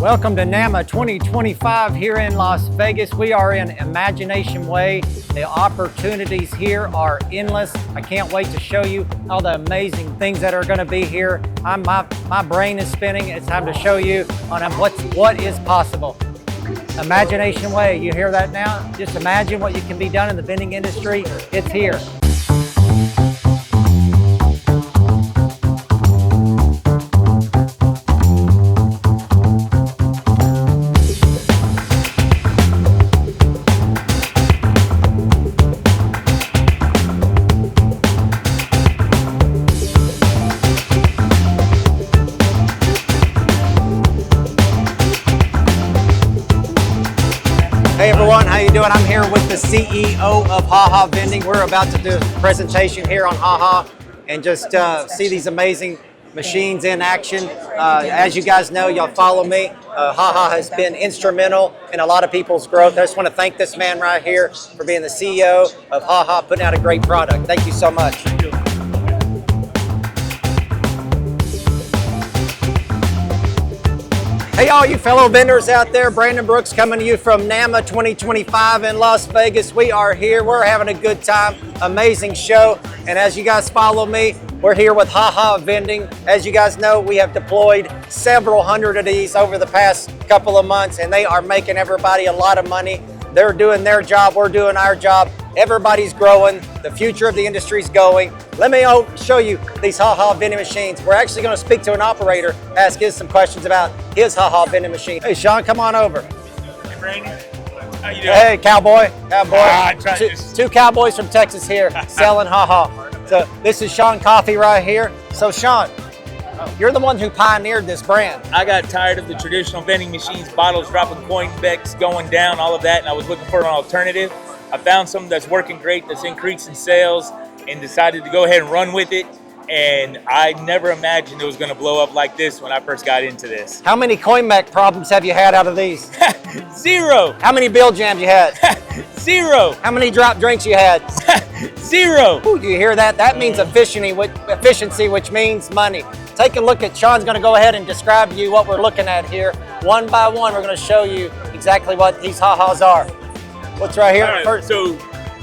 Welcome to NAMA 2025 here in Las Vegas. We are in Imagination Way. The opportunities here are endless. I can't wait to show you all the amazing things that are going to be here. My brain is spinning. It's time to show you on what is possible. Imagination Way, you hear that now? Just imagine what you can be done in the vending industry. It's here. Hey everyone, how you doing? I'm here with the CEO of HaHa Vending. We're about to do a presentation here on HaHa and just see these amazing machines in action. As you guys know, y'all follow me. HaHa has been instrumental in a lot of people's growth. I just want to thank this man right here for being the CEO of HaHa, putting out a great product. Thank you so much. Hey all you fellow vendors out there, Brandon Brooks coming to you from NAMA 2025 in Las Vegas. We are here, we're having a good time, amazing show. And as you guys follow me, we're here with HaHa Vending. As you guys know, we have deployed several hundred of these over the past couple of months and they are making everybody a lot of money. They're doing their job, we're doing our job. Everybody's growing, the future of the industry is going. Let me show you these HaHa vending machines. We're actually going to speak to an operator, ask him some questions about his HaHa vending machine. Hey Sean, come on over. Hey Brandon, how you doing? Hey cowboy. Two cowboys from Texas here selling HaHa. So this is Sean Coffee right here. So Sean, you're the one who pioneered this brand. I got tired of the traditional vending machines, bottles dropping, coin becks going down, all of that, and I was looking for an alternative. I found something that's working great, that's increasing sales, and decided to go ahead and run with it. And I never imagined it was going to blow up like this when I first got into this. How many coin mech problems have you had out of these? Zero. How many bill jams you had? Zero. How many drop drinks you had? Zero. Ooh, do you hear that? That means efficiency, which means money. Take a look at, Sean's going to go ahead and describe to you what we're looking at here. One by one, we're going to show you exactly what these HaHas are. What's right here? All right, so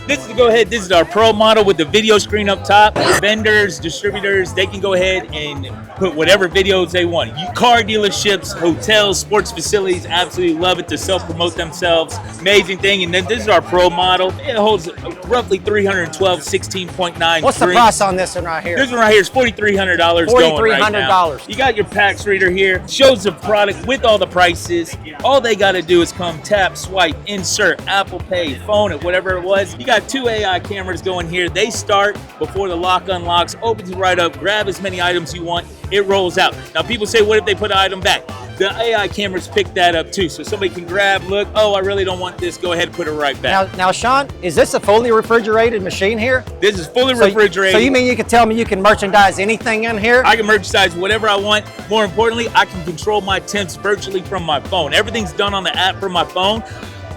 this is our Pro model with the video screen up top. Vendors, distributors, they can go ahead and put whatever videos they want. Car dealerships, hotels, sports facilities absolutely love it to self-promote themselves. Amazing thing. And then this is our Pro model. It holds roughly 312, 16.9. What's the price on this one right here? This one right here is $4,300 going right now. $4,300. You got your PAX reader here. Shows the product with all the prices. All they got to do is come tap, swipe, insert, Apple Pay, phone it, whatever it was. You got two AI cameras going here. They start before the lock unlocks, opens it right up, grab as many items you want, it rolls out. Now people say, what if they put an item back? The AI cameras pick that up too. So somebody can grab, look, oh, I really don't want this, go ahead and put it right back. Now Sean, is this a fully refrigerated machine here? This is fully refrigerated. So you mean you can tell me you can merchandise anything in here? I can merchandise whatever I want. More importantly, I can control my temps virtually from my phone. Everything's done on the app from my phone.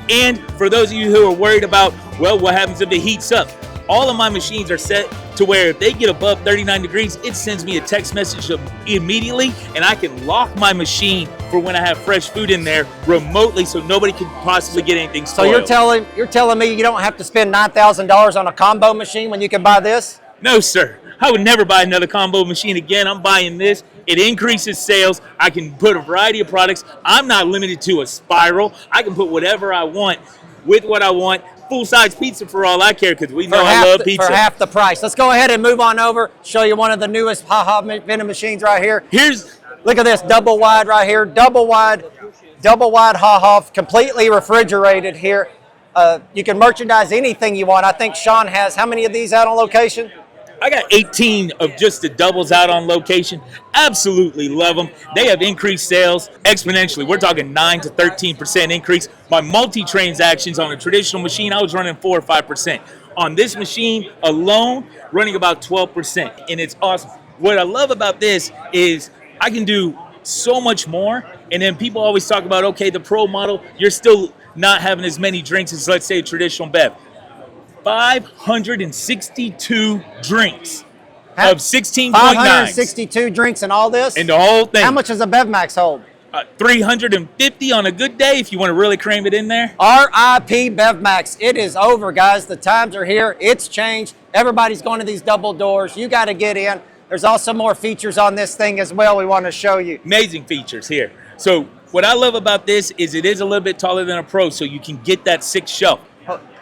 And for those of you who are worried about, well, what happens if it heats up? All of my machines are set to where if they get above 39 degrees, it sends me a text message immediately, and I can lock my machine for when I have fresh food in there remotely, so nobody can possibly get anything spoiled. So you're telling me you don't have to spend $9,000 on a combo machine when you can buy this? No, sir. I would never buy another combo machine again. I'm buying this. It increases sales. I can put a variety of products. I'm not limited to a spiral. I can put whatever I want with what I want. Full-size pizza for all I care, because we know I love pizza. For half the price. Let's go ahead and move on over. Show you one of the newest HaHa vending machines right here. Look at this, double wide right here. Double wide HaHa, completely refrigerated here. You can merchandise anything you want. I think Sean has, how many of these out on location? I got 18 of just the doubles out on location. Absolutely love them. They have increased sales exponentially. We're talking 9 to 13% increase. My multi-transactions on a traditional machine, I was running 4 or 5%. On this machine alone, running about 12%, and it's awesome. What I love about this is I can do so much more, and then people always talk about, okay, the Pro model, you're still not having as many drinks as, let's say, a traditional bev. 562 drinks of 16.9. 562 drinks in all this? And the whole thing. How much does a Bev Max hold? 350 on a good day if you want to really cram it in there. RIP BevMax. It is over, guys. The times are here. It's changed. Everybody's going to these double doors. You got to get in. There's also more features on this thing as well we want to show you. Amazing features here. So what I love about this is it is a little bit taller than a Pro, so you can get that 6th shelf.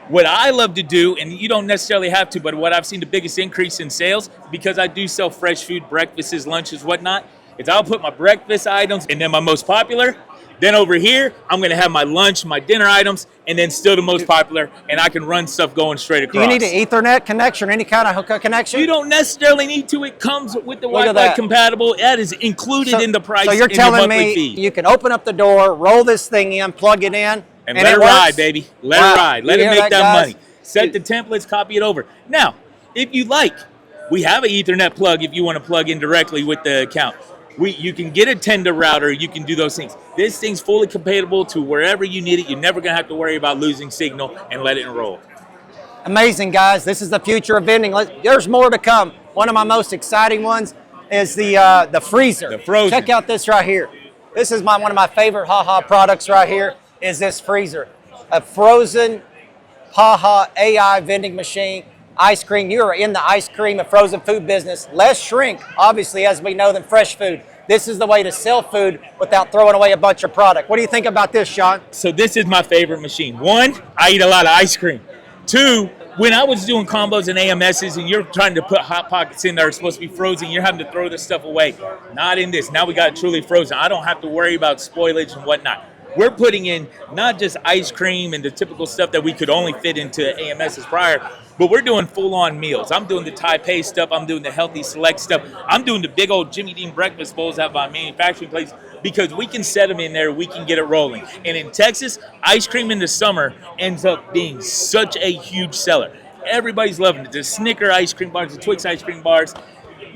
What I love to do, and you don't necessarily have to, but what I've seen the biggest increase in sales, because I do sell fresh food, breakfasts, lunches, whatnot, is I'll put my breakfast items and then my most popular. Then over here, I'm going to have my lunch, my dinner items, and then still the most popular, and I can run stuff going straight across. Do you need an Ethernet connection or any kind of hookup connection? You don't necessarily need to. It comes with the Wi-Fi compatible. That is included in the price. So you're telling me fee. You can open up the door, roll this thing in, plug it in, and let it ride, baby. Let it ride. Let it make that money. Set the templates, copy it over. Now, if you like, we have an Ethernet plug if you want to plug in directly with the account. You can get a Tenda router. You can do those things. This thing's fully compatible to wherever you need it. You're never going to have to worry about losing signal, and let it roll. Amazing, guys. This is the future of vending. There's more to come. One of my most exciting ones is the freezer. The frozen. Check out this right here. This is one of my favorite HaHa products right here is this freezer. A frozen HaHa AI vending machine. Ice cream, you are in the ice cream and frozen food business. Less shrink, obviously, as we know, than fresh food. This is the way to sell food without throwing away a bunch of product. What do you think about this, Sean? So this is my favorite machine. 1, I eat a lot of ice cream. 2, when I was doing combos and AMSs and you're trying to put Hot Pockets in that are supposed to be frozen, you're having to throw this stuff away. Not in this. Now we got it truly frozen. I don't have to worry about spoilage and whatnot. We're putting in not just ice cream and the typical stuff that we could only fit into AMSs prior, but we're doing full-on meals. I'm doing the Taipei stuff. I'm doing the healthy select stuff. I'm doing the big old Jimmy Dean breakfast bowls at my manufacturing place because we can set them in there. We can get it rolling. And in Texas, ice cream in the summer ends up being such a huge seller. Everybody's loving it. The Snicker ice cream bars, the Twix ice cream bars.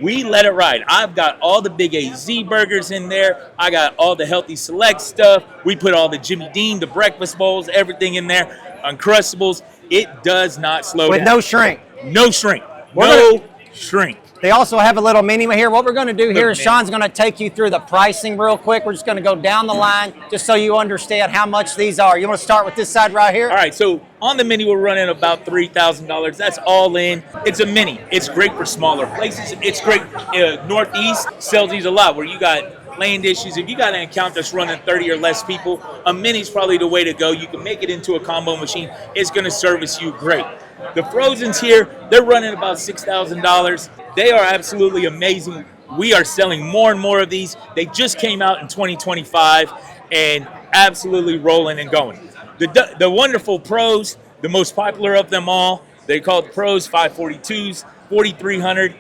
We let it ride. I've got all the Big AZ burgers in there. I got all the healthy select stuff. We put all the Jimmy Dean, the breakfast bowls, everything in there. Uncrustables. It does not slow down. With no shrink. No shrink. No shrink. They also have a little mini here. What we're going to do here is Sean's going to take you through the pricing real quick. We're just going to go down the line just so you understand how much these are. You want to start with this side right here? All right, so on the mini, we're running about $3,000. That's all in. It's a mini. It's great for smaller places. It's great. Northeast sells these a lot where you got land issues. If you got an account that's running 30 or less people, a mini's probably the way to go. You can make it into a combo machine. It's going to service you great. The Frozen's here, they're running about $6,000. They are absolutely amazing. We are selling more and more of these. They just came out in 2025 and absolutely rolling and going. The wonderful Pros, the most popular of them all, they call it Pros 542s, 4,300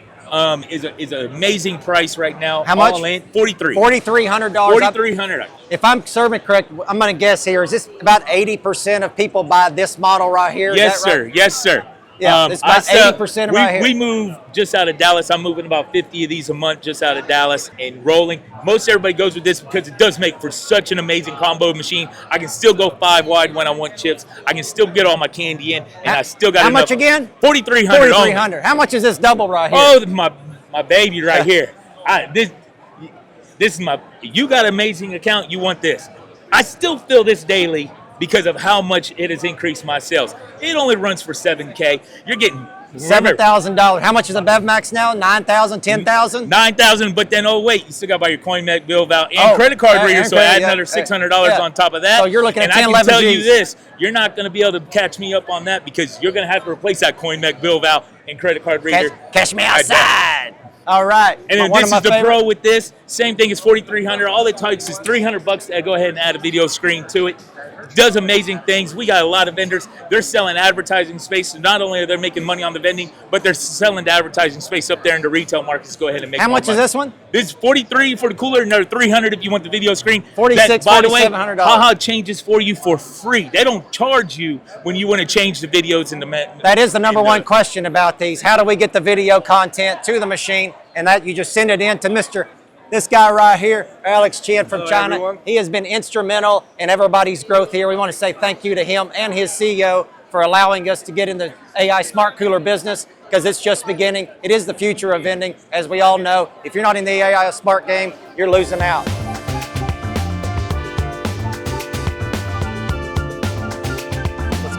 is an amazing price right now. How much? All in, $4,300. $4,300. $4,300. If I'm serving correct, I'm going to guess here, is this about 80% of people buy this model right here? Yes, is that right? sir. Yes, sir. Yeah, it's about 80% right here. We move just out of Dallas. I'm moving about 50 of these a month just out of Dallas and rolling. Most everybody goes with this because it does make for such an amazing combo machine. I can still go 5 wide when I want chips. I can still get all my candy in, and I still got How enough. much again? $4,300. $4,300. How much is this double right here? Oh, my baby right here. This is my. You got an amazing account. You want this? I still feel this daily because of how much it has increased my sales. It only runs for $7K. You're getting $7,000. How much is a BevMax now? $9,000, $10,000? $9,000, but then, oh, wait, you still got to buy your CoinMec bill val and credit card reader, so add another $600 on top of that. So you're looking at 10, and 11 I can tell you Gs. this, you're not going to be able to catch me up on that because you're going to have to replace that CoinMec bill val and credit card reader. Catch me outside. All right. And then this is the Pro with this. Same thing as $4,300. All it takes is $300 to go ahead and add a video screen to it. Does amazing things. We got a lot of vendors. They're selling advertising space. So not only are they making money on the vending, but they're selling the advertising space up there in the retail markets. Go ahead and make. How much is this one? This is $43 for the cooler, another $300 if you want the video screen. $46, by the way, $4,700. HaHa changes for you for free. They don't charge you when you want to change the videos in the. That is the number one question about these. How do we get the video content to the machine? And that you just send it in to this guy right here, Alex Chen from China. Everyone. He has been instrumental in everybody's growth here. We want to say thank you to him and his CEO for allowing us to get in the AI smart cooler business because it's just beginning. It is the future of vending. As we all know, if you're not in the AI smart game, you're losing out.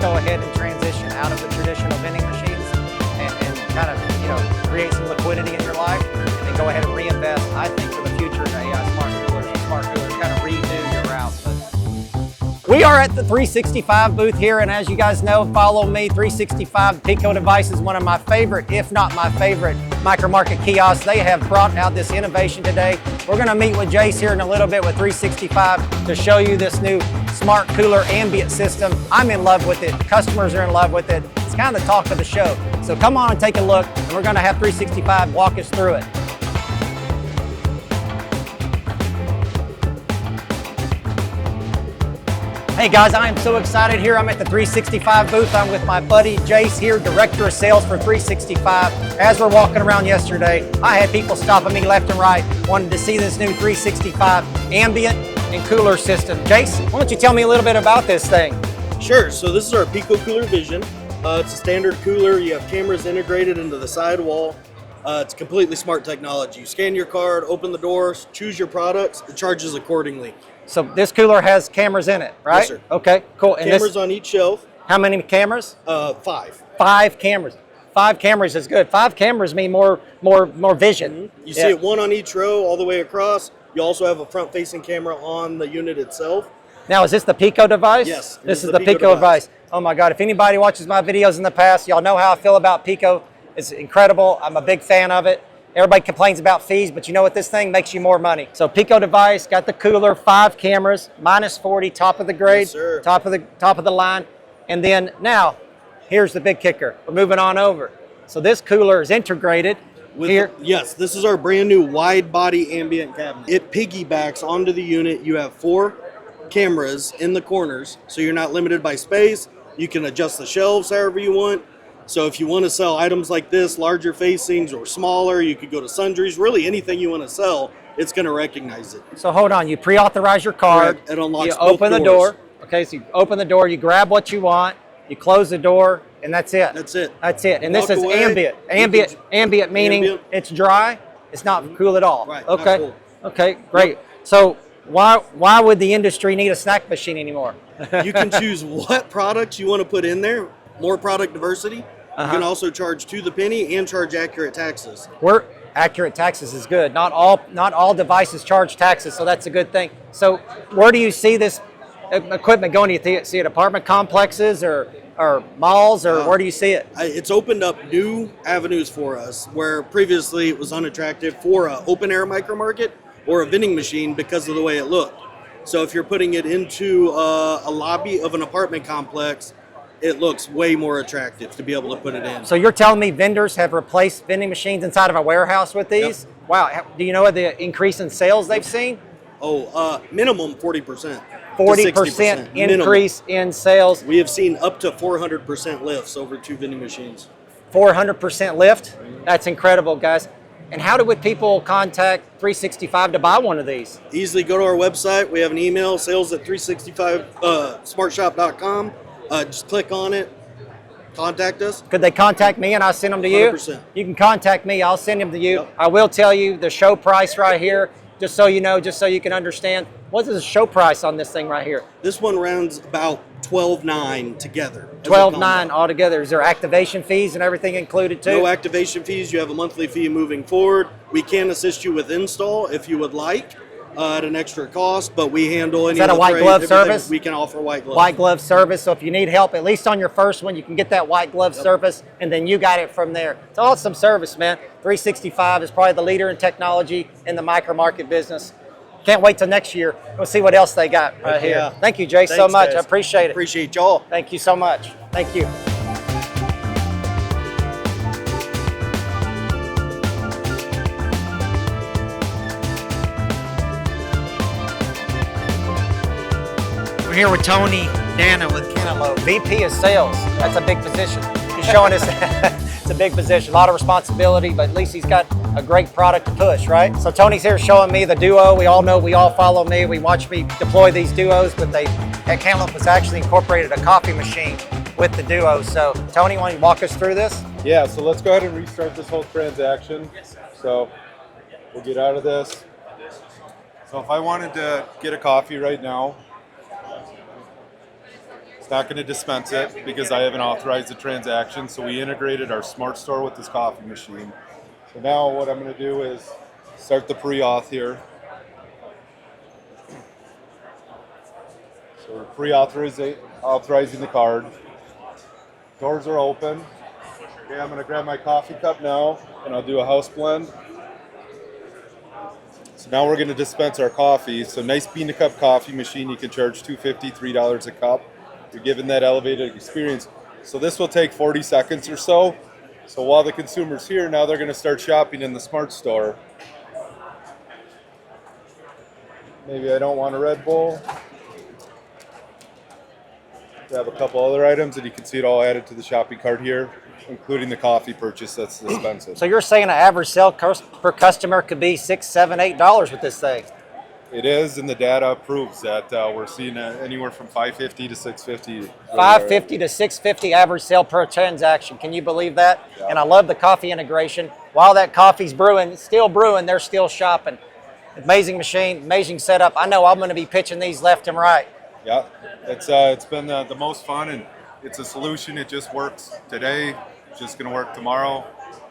go ahead and transition out of the traditional vending machines and kind of, you know, create some liquidity in your life, and then go ahead and reinvest, I think, for the future in AI smart coolers, kind of redo your routes. But we are at the 365 booth here, and as you guys know, follow me, 365 Pico device is one of my favorite, if not my favorite, micro market kiosks. They have brought out this innovation today. We're gonna meet with Jace here in a little bit with 365 to show you this new smart cooler ambient system. I'm in love with it, customers are in love with it. It's kind of the talk of the show. So come on and take a look, and we're gonna have 365 walk us through it. Hey guys, I am so excited here. I'm at the 365 booth. I'm with my buddy Jace here, Director of Sales for 365. As we're walking around yesterday, I had people stopping me left and right, wanting to see this new 365 ambient and cooler system. Jace, why don't you tell me a little bit about this thing? Sure, so this is our Pico Cooler Vision. It's a standard cooler. You have cameras integrated into the sidewall. It's completely smart technology. You scan your card, open the doors, choose your products, it charges accordingly. So this cooler has cameras in it, right? Yes, sir. Okay, cool. And Cameras on each shelf. how many cameras? 5. 5 cameras. 5 cameras is good. 5 cameras mean more vision. Mm-hmm. You see it one on each row all the way across. You also have a front-facing camera on the unit itself. Now, is this the Pico device? Yes. This is the Pico device. Oh my God, if anybody watches my videos in the past, y'all know how I feel about Pico. It's incredible. I'm a big fan of it. Everybody complains about fees, but you know what? This thing makes you more money. So Pico device, got the cooler, 5 cameras, minus 40, top of the grade, Yes, sir. top of the line. And then now, here's the big kicker. We're moving on over. So this cooler is integrated here. Yes, this is our brand new wide body ambient cabinet. It piggybacks onto the unit. You have 4 cameras in the corners, so you're not limited by space. You can adjust the shelves however you want. So if you want to sell items like this, larger facings or smaller, you could go to sundries. Really anything you want to sell, it's going to recognize it. So hold on, you pre-authorize your card. Correct. It unlocks you both open the doors. door. Okay, so you open the door, you grab what you want, you close the door, and that's it. That's it. That's it. And this Walk is away, ambient. you can- Ambient meaning Ambient. it's dry. It's not cool at all. Right, not Okay. cool. Okay. Great. So why would the industry need a snack machine anymore? You can choose what products you want to put in there. More product diversity. You can also charge to the penny and charge accurate taxes. Accurate taxes is good. Not all devices charge taxes, so that's a good thing. So where do you see this equipment going? Do you see it apartment complexes or malls, or where do you see it? It's opened up new avenues for us where previously it was unattractive for an open air micro market or a vending machine because of the way it looked. So if you're putting it into a lobby of an apartment complex, it looks way more attractive to be able to put it in. So you're telling me vendors have replaced vending machines inside of a warehouse with these? Yep. Wow. Do you know what the increase in sales they've seen? Minimum 40%. 40% increase in sales. We have seen up to 400% lifts over 2 vending machines. 400% lift. That's incredible, guys. And how would people contact 365 to buy one of these? Easily go to our website. We have an email, sales@365smartshop.com. Just click on it, contact us. Could they contact me and I'll send them to you? 100%. You can contact me, I'll send them to you. Yep. I will tell you the show price right here, just so you know, just so you can understand. What is the show price on this thing right here? This one runs about $12,900 together. $12,900 altogether. Is there activation fees and everything included too? No activation fees. You have a monthly fee moving forward. We can assist you with install if you would like at an extra cost, but we handle any. Is that a white glove service? We can offer white glove. White glove service. So if you need help, at least on your first one, you can get that white glove service, and then you got it from there. It's awesome service, man. 365 is probably the leader in technology in the micro market business. Can't wait till next year. We'll see what else they got right here. Yeah. Thank you, Jay, so Thanks, much. guys. I appreciate it. Appreciate y'all. Thank you so much. Thank you. We're here with Tony Dana with Cantaloupe, VP of Sales. That's a big position. He's showing us it's a big position, a lot of responsibility, but at least he's got a great product to push, right? So Tony's here showing me the Duo. We all know, we all follow me. We watch me deploy these Duos, but at Cantaloupe has actually incorporated a coffee machine with the Duo. So Tony, want to walk us through this? Yeah, so let's go ahead and restart this whole transaction. So we'll get out of this. So if I wanted to get a coffee right now, Not going to dispense it because I haven't authorized the transaction. So we integrated our smart store with this coffee machine. So now what I'm going to do is start the pre-auth here. So we're authorizing the card. Doors are open. Okay, I'm going to grab my coffee cup now and I'll do a house blend. So now we're going to dispense our coffee. So nice bean to cup coffee machine. You can charge $2.50, $3 a cup. You're given that elevated experience. So this will take 40 seconds or so. So while the consumer's here, now they're going to start shopping in the smart store. Maybe I don't want a Red Bull. We have a couple other items, and you can see it all added to the shopping cart here, including the coffee purchase that's dispensed. So you're saying an average sale per customer could be $6, $7, $8 with this thing? It is, and the data proves that we're seeing anywhere from $5.50 to $6.50. $5.50 to $6.50 average sale per transaction. Can you believe that? Yeah. And I love the coffee integration. While that coffee's brewing, still brewing, they're still shopping. Amazing machine, amazing setup. I know I'm going to be pitching these left and right. Yeah, it's been the most fun, and it's a solution. It just works today. It's just going to work tomorrow,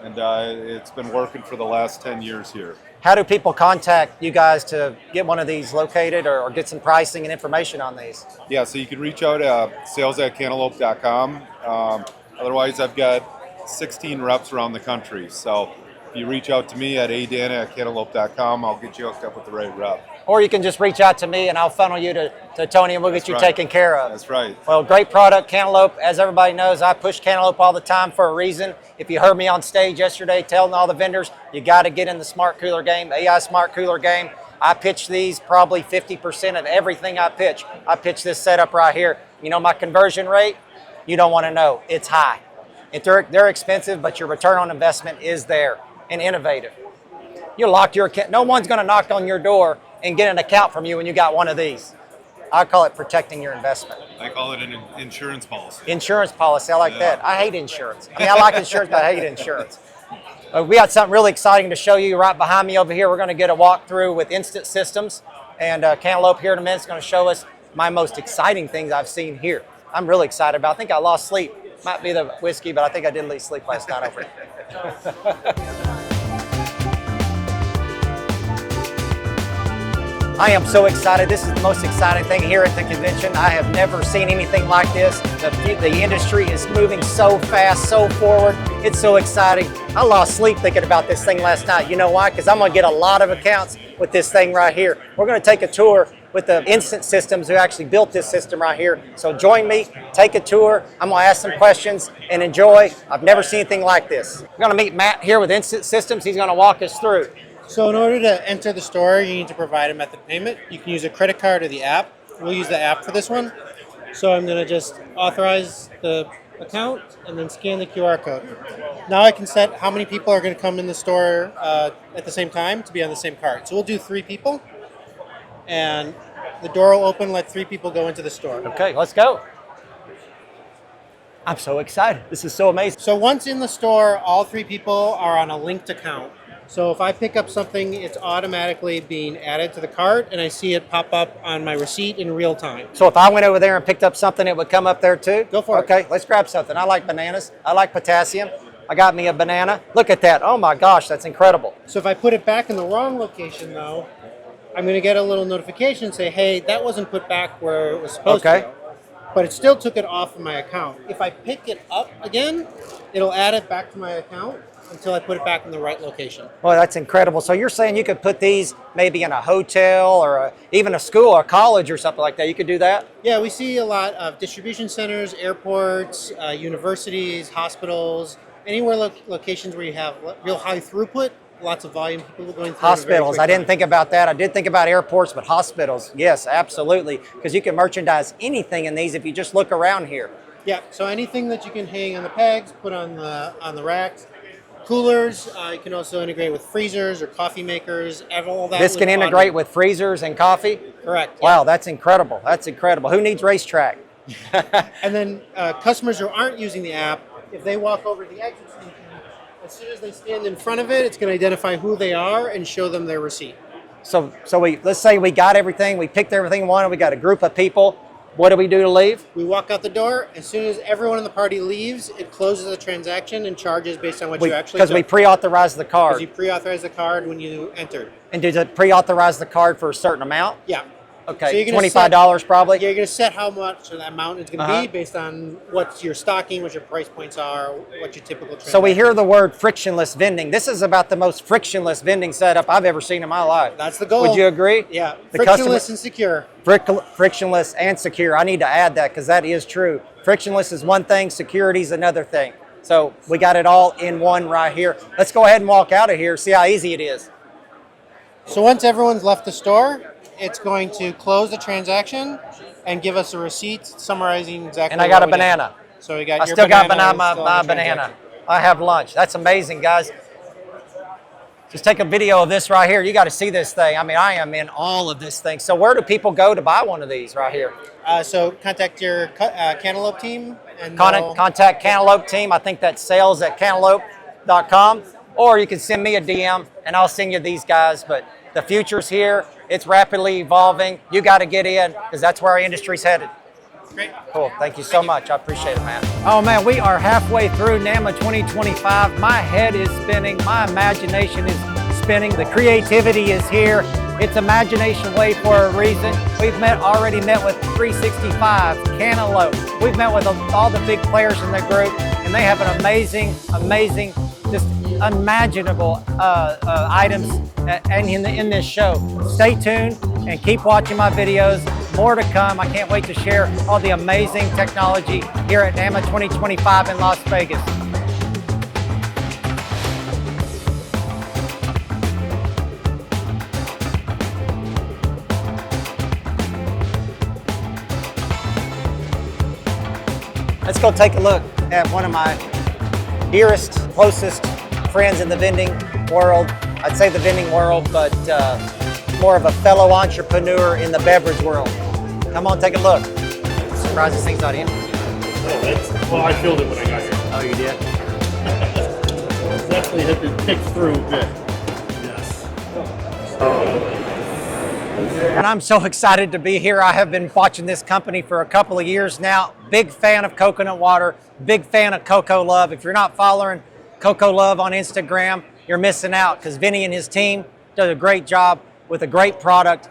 and it's been working for the last 10 years here. How do people contact you guys to get one of these located or get some pricing and information on these? Yeah, so you can reach out at sales@cantaloupe.com. Otherwise, I've got 16 reps around the country. So if you reach out to me at adana@cantaloupe.com, I'll get you hooked up with the right rep. Or you can just reach out to me and I'll funnel you to Tony and we'll get That's you right. taken care of. That's right. Well, great product, Cantaloupe. As everybody knows, I push Cantaloupe all the time for a reason. If you heard me on stage yesterday telling all the vendors, you got to get in the smart cooler game, AI smart cooler game. I pitch these probably 50% of everything I pitch. I pitch this setup right here. You know my conversion rate? You don't want to know. It's high. They're expensive, but your return on investment is there and innovative. You lock your account. No one's going to knock on your door and get an account from you when you got one of these. I call it protecting your investment. I call it an insurance policy. Insurance policy, I like that. I hate insurance. I mean, I like insurance, but I hate insurance. We got something really exciting to show you right behind me over here. We're going to get a walkthrough with Instant Systems, and Cantaloupe here in a minute is going to show us my most exciting things I've seen here. I'm really excited about. I think I lost sleep. Might be the whiskey, but I think I did lose sleep last night over it. I am so excited. This is the most exciting thing here at the convention. I have never seen anything like this. The industry is moving so fast, so forward. It's so exciting. I lost sleep thinking about this thing last night. You know why? Because I'm going to get a lot of accounts with this thing right here. We're going to take a tour with the Instant Systems who actually built this system right here. So join me, take a tour. I'm going to ask some questions and enjoy. I've never seen anything like this. We're going to meet Matt here with Instant Systems. He's going to walk us through. So in order to enter the store, you need to provide a method of payment. You can use a credit card or the app. We'll use the app for this one. So I'm going to just authorize the account and then scan the QR code. Now I can set how many people are going to come in the store at the same time to be on the same card. So we'll do 3 people. And the door will open, let 3 people go into the store. Okay, let's go. I'm so excited. This is so amazing. So once in the store, all 3 people are on a linked account. So if I pick up something, it's automatically being added to the cart, and I see it pop up on my receipt in real time. So if I went over there and picked up something, it would come up there too? Go for it. Okay, let's grab something. I like bananas. I like potassium. I got me a banana. Look at that. Oh my gosh, that's incredible. So if I put it back in the wrong location, though, I'm going to get a little notification and say, hey, that wasn't put back where it was supposed to go. But it still took it off of my account. If I pick it up again, it'll add it back to my account until I put it back in the right location. Well, that's incredible. So you're saying you could put these maybe in a hotel or even a school or college or something like that. You could do that? Yeah, we see a lot of distribution centers, airports, universities, hospitals, anywhere locations where you have real high throughput, lots of volume, people going through. Hospitals. I didn't think about that. I did think about airports, but hospitals, yes, absolutely. Because you can merchandise anything in these if you just look around here. Yeah, so anything that you can hang on the pegs, put on the racks. Coolers, you can also integrate with freezers or coffee makers, all that. This can integrate with freezers and coffee? Correct. Wow, that's incredible. That's incredible. Who needs racetrack? And then customers who aren't using the app, if they walk over to the exit station, as soon as they stand in front of it, it's going to identify who they are and show them their receipt. So let's say we got everything, we picked everything we wanted, we got a group of people. What do we do to leave? We walk out the door. As soon as everyone in the party leaves, it closes the transaction and charges based on what you actually Because we pre-authorize the Because card. you pre-authorize the card when you entered. And does it pre-authorize the card for a certain amount? Yeah. Okay, So you're gonna $25 probably? Yeah, you're going to set how much that amount is going to be based on what your stocking, what your price points are, what your typical transaction. So we hear the word frictionless vending. This is about the most frictionless vending setup I've ever seen in my life. That's the goal. Would you agree? Yeah. The Frictionless and secure. Frictionless and secure. I need to add that because that is true. Frictionless is one thing, security is another thing. So we got it all in one right here. Let's go ahead and walk out of here, see how easy it is. So once everyone's left the store, it's going to close the transaction and give us a receipt summarizing exactly. And I got what a we did. banana. So we got I your still got banana, my still on the banana. transaction. I have lunch. That's amazing, guys. Just take a video of this right here. You got to see this thing. I mean, I am in all of this thing. So where do people go to buy one of these right here? So contact your Cantaloupe team. And Contact Cantaloupe team. I think that's sales@cantaloupe.com. Or you can send me a DM and I'll send you these guys. But the future's here. It's rapidly evolving. You got to get in because that's where our industry's headed. Great. Cool. Thank you so much. I appreciate it, man. Oh, man, we are halfway through NAMA 2025. My head is spinning. My imagination is spinning. The creativity is here. It's Imagination Way for a reason. We've already met with 365, Cantaloupe. We've met with all the big players in the group, and they have an amazing, just unimaginable items in this show. Stay tuned and keep watching my videos. More to come. I can't wait to share all the amazing technology here at NAMA 2025 in Las Vegas. Let's go take a look at one of my dearest, closest friends in the vending world. I'd say the vending world, but more of a fellow entrepreneur in the beverage world. Come on, take a look. Surprised this thing's not in. Well, I filled it when I got here. Oh, you did? Definitely had to pick through a bit. Yes. And I'm so excited to be here. I have been watching this company for a couple of years now. Big fan of coconut water, big fan of Coco Love. If you're not following Coco Love on Instagram, you're missing out because Vinny and his team does a great job with a great product.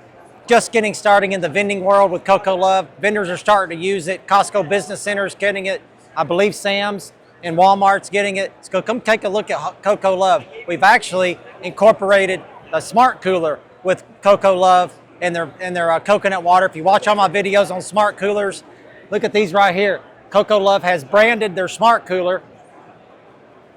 Just getting started in the vending world with Coco Love. Vendors are starting to use it. Costco Business Center's getting it. I believe Sam's and Walmart's getting it. So come take a look at Coco Love. We've actually incorporated a smart cooler with Coco Love and their coconut water. If you watch all my videos on smart coolers, look at these right here. Coco Love has branded their smart cooler.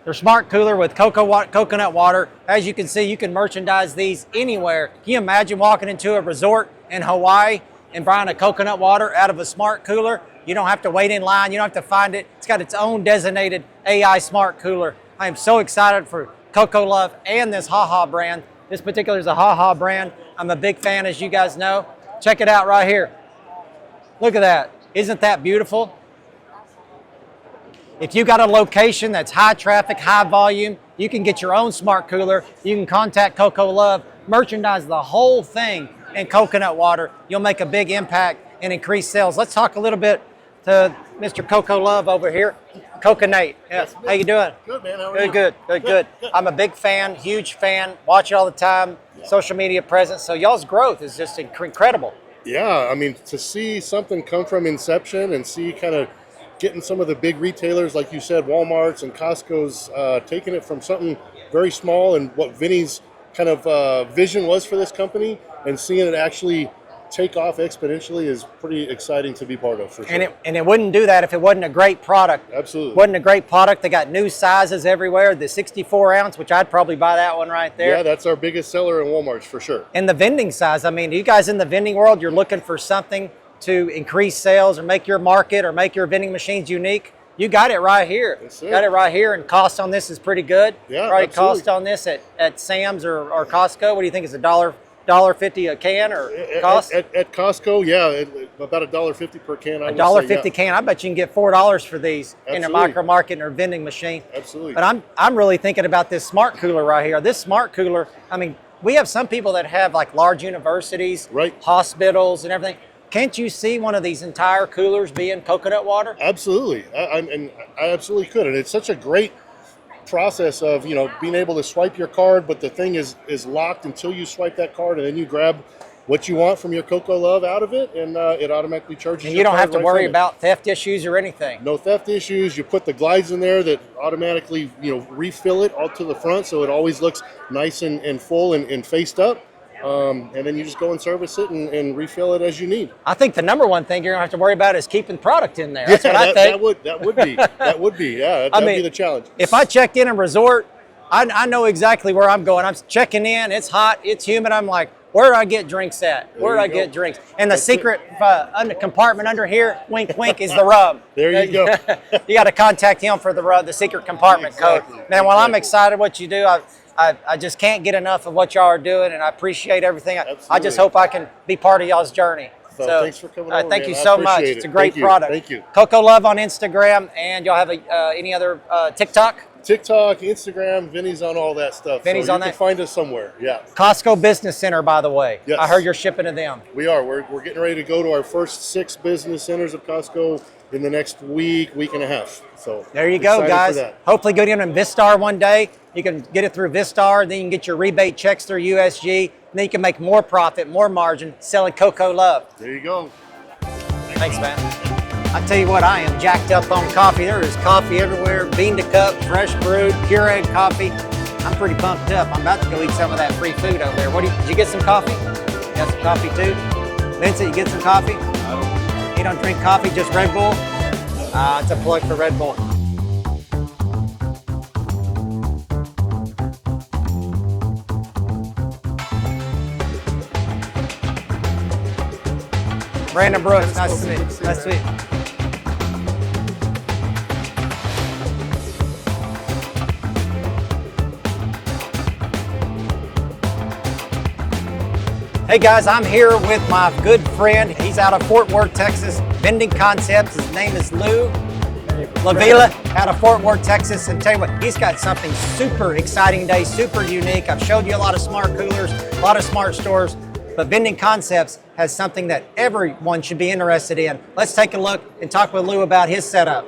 Their smart cooler with coconut water. As you can see, you can merchandise these anywhere. Can you imagine walking into a resort in Hawaii and buying a coconut water out of a smart cooler? You don't have to wait in line. You don't have to find it. It's got its own designated AI smart cooler. I am so excited for Coco Love and this HaHa brand. This particular is a HaHa brand. I'm a big fan, as you guys know. Check it out right here. Look at that. Isn't that beautiful? If you got a location that's high traffic, high volume, you can get your own smart cooler. You can contact Coco Love, merchandise the whole thing in coconut water. You'll make a big impact and increase sales. Let's talk a little bit to Mr. Coco Love over here. Coconate. Yes. How you doing? Good, man. How are you? Good. I'm a big fan, huge fan. Watch it all the time. Social media presence. So y'all's growth is just incredible. Yeah, I mean, to see something come from inception and see kind of getting some of the big retailers, like you said, Walmart's and Costco's, taking it from something very small and what Vinny's kind of vision was for this company and seeing it actually take off exponentially is pretty exciting to be part of, for sure. And it wouldn't do that if it wasn't a great product. Absolutely. Wasn't a great product. They got new sizes everywhere. The 64 ounce, which I'd probably buy that one right there. Yeah, that's our biggest seller in Walmart's for sure. And the vending size. I mean, you guys in the vending world, you're looking for something to increase sales or make your market or make your vending machines unique. You got it right here. That's it. Got it right here, and cost on this is pretty good. Yeah, Probably absolutely. cost on this at Sam's or Costco. What do you think? Is $1.50 a can or cost? At Costco, yeah, about $1.50 per can. $1.50 can. I bet you can get $4 for these in a Absolutely. micro market or vending machine. Absolutely. But I'm really thinking about this smart cooler right here. This smart cooler, I mean, we have some people that have like large universities, Right. hospitals and everything. can't you see one of these entire coolers being coconut water? Absolutely, I absolutely could, and it's such a great process of being able to swipe your card, but the thing is locked until you swipe that card, and then you grab what you want from your Coco Love out of it, and it automatically charges. And you don't have to worry about theft issues or anything. No theft issues. You put the glides in there that automatically refill it all to the front, so it always looks nice and full and faced up. And then you just go and service it and refill it as you need. I think the number one thing you're gonna have to worry about is keeping product in there. That's what I think. That would be that'd be the challenge. If I checked in a resort, I know exactly where I'm going. I'm checking in. It's hot. It's humid. I'm like, where do I get drinks at? Where do I get drinks? And the secret compartment under here, wink, wink, is the rub. There you go. You got to contact him for the rub, the secret compartment code. Man, well, I'm excited what you do. I just can't get enough of what y'all are doing, and I appreciate everything. I just hope I can be part of y'all's journey. So thanks for coming over, thank you man. so much. It's a great product. Thank you. Coco Love on Instagram, and y'all have any other TikTok? TikTok, Instagram, Vinny's on all that stuff. Vinny's so on you that? can find us somewhere. Yeah. Costco Business Center, by the way. Yes. I heard you're shipping to them. We are. We're getting ready to go to our first 6 business centers of Costco in the next week and a half. So there you go, guys. for that. Hopefully get in Vistar one day. You can get it through Vistar, then you can get your rebate checks through USG, and then you can make more profit, more margin selling Coco Love. There you go. Thanks, man. I tell you what, I am jacked up on coffee. There is coffee everywhere, bean to cup, fresh brewed, Keurig coffee. I'm pretty pumped up. I'm about to go eat some of that free food over there. Did you get some coffee? You got some coffee too? Vincent, you get some coffee? You don't drink coffee, just Red Bull? It's a plug for Red Bull. Brandon Brooks, nice to meet you. Nice to meet you. Hey guys, I'm here with my good friend. He's out of Fort Worth, Texas, Vending Concepts. His name is Lou Lavila out of Fort Worth, Texas. And tell you what, he's got something super exciting today, super unique. I've showed you a lot of smart coolers, a lot of smart stores, but Vending Concepts has something that everyone should be interested in. Let's take a look and talk with Lou about his setup.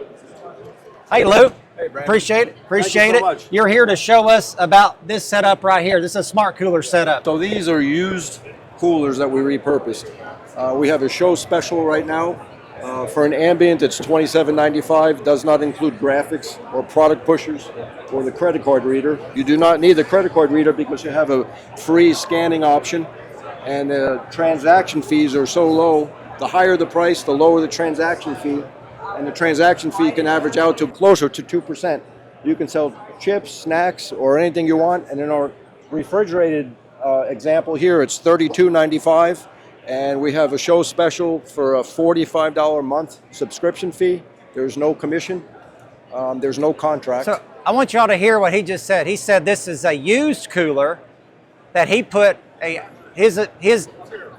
Hey Lou. Hey, Brandon. Appreciate it. Appreciate Thank you so it. much. You're here to show us about this setup right here. This is a smart cooler setup. So these are used coolers that we repurposed. We have a show special right now. For an ambient, it's $27.95. Does not include graphics or product pushers or the credit card reader. You do not need the credit card reader because you have a free scanning option, and the transaction fees are so low. The higher the price, the lower the transaction fee, and the transaction fee can average out to closer to 2%. You can sell chips, snacks, or anything you want. And in our refrigerated example here, it's $32.95. And we have a show special for a $45 a month subscription fee. There's no commission. There's no contract. So I want y'all to hear what he just said. He said this is a used cooler that he put his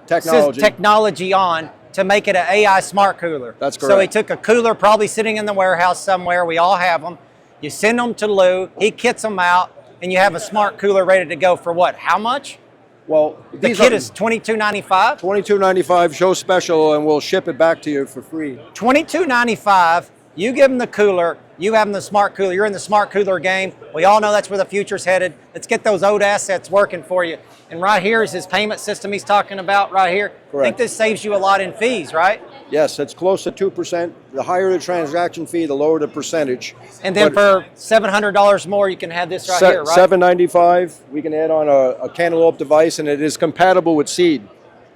technology on to make it an AI smart cooler. That's correct. So he took a cooler probably sitting in the warehouse somewhere. We all have them. You send them to Lou. He kits them out, and you have a smart cooler ready to go for what? How much? Well, The kit is $22.95. $22.95 show special, and we'll ship it back to you for free. $22.95. You give them the cooler. You have them the smart cooler. You're in the smart cooler game. We all know that's where the future's headed. Let's get those old assets working for you. And right here is his payment system he's talking about right here. Correct. I think this saves you a lot in fees, right? Yes, it's close to 2%. The higher the transaction fee, the lower the percentage. And then for $700 more, you can have this right here, right? $7.95. We can add on a Cantaloupe device, and it is compatible with Seed.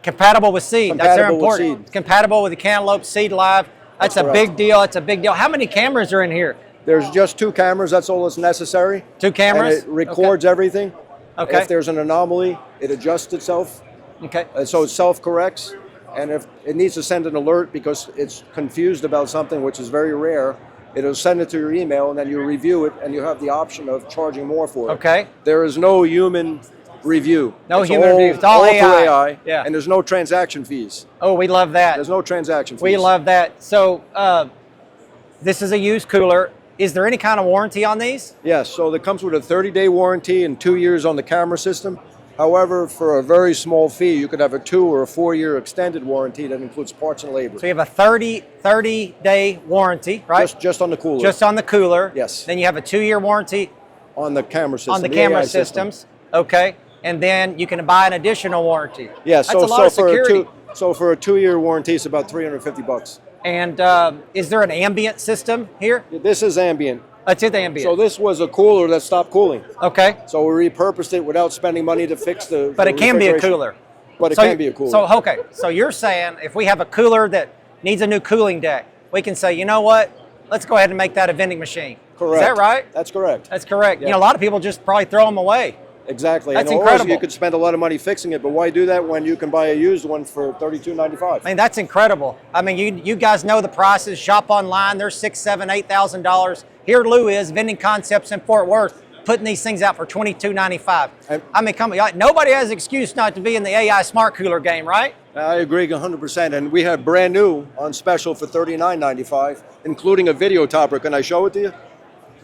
Compatible with Seed. That's very Compatible with important. Seed. It's compatible with the Cantaloupe Seed Live. That's a correct. big deal. It's a big deal. How many cameras are in here? There's just 2 cameras. That's all that's necessary. 2 cameras? And it records everything. Okay. If there's an anomaly, it adjusts itself. Okay. And so it self-corrects. And if it needs to send an alert because it's confused about something, which is very rare, it'll send it to your email, and then you review it, and you have the option of charging more for it. Okay. There is no human review. No It's human review. It's all through AI. AI. Yeah. And there's no transaction fees. Oh, we love that. There's no transaction fees. We love that. So this is a used cooler. Is there any kind of warranty on these? Yes, so it comes with a 30-day warranty and 2 years on the camera system. However, for a very small fee, you could have a 2 or a 4-year extended warranty that includes parts and labor. So you have a 30-day warranty, right? Just on the cooler. Just on the cooler. Yes. Then you have a 2-year warranty on the camera system. on the camera AI systems. system. Okay. And then you can buy an additional warranty. Yeah, That's a lot of security. For a 2-year warranty, it's about $350. And is there an ambient system here? This is ambient. It's ambient. So this was a cooler that stopped cooling. Okay. So we repurposed it without spending money to fix the. But it can be a cooler. But it can be a cooler. So okay. So you're saying if we have a cooler that needs a new cooling deck, we can say, you know what? Let's go ahead and make that a vending machine. Correct. Is that right? That's correct. That's correct. Yeah. You know, a lot of people just probably throw them away. Exactly. That's and incredible. You could spend a lot of money fixing it, but why do that when you can buy a used one for $32.95? I mean, that's incredible. I mean, you guys know the prices. Shop online. They're $6,000, $8,000. Here, Lou is Vending Concepts in Fort Worth, putting these things out for $22.95. I mean, come on, nobody has an excuse not to be in the AI smart cooler game, right? I agree 100%. And we have brand new on special for $39.95, including a video topper. Can I show it to you?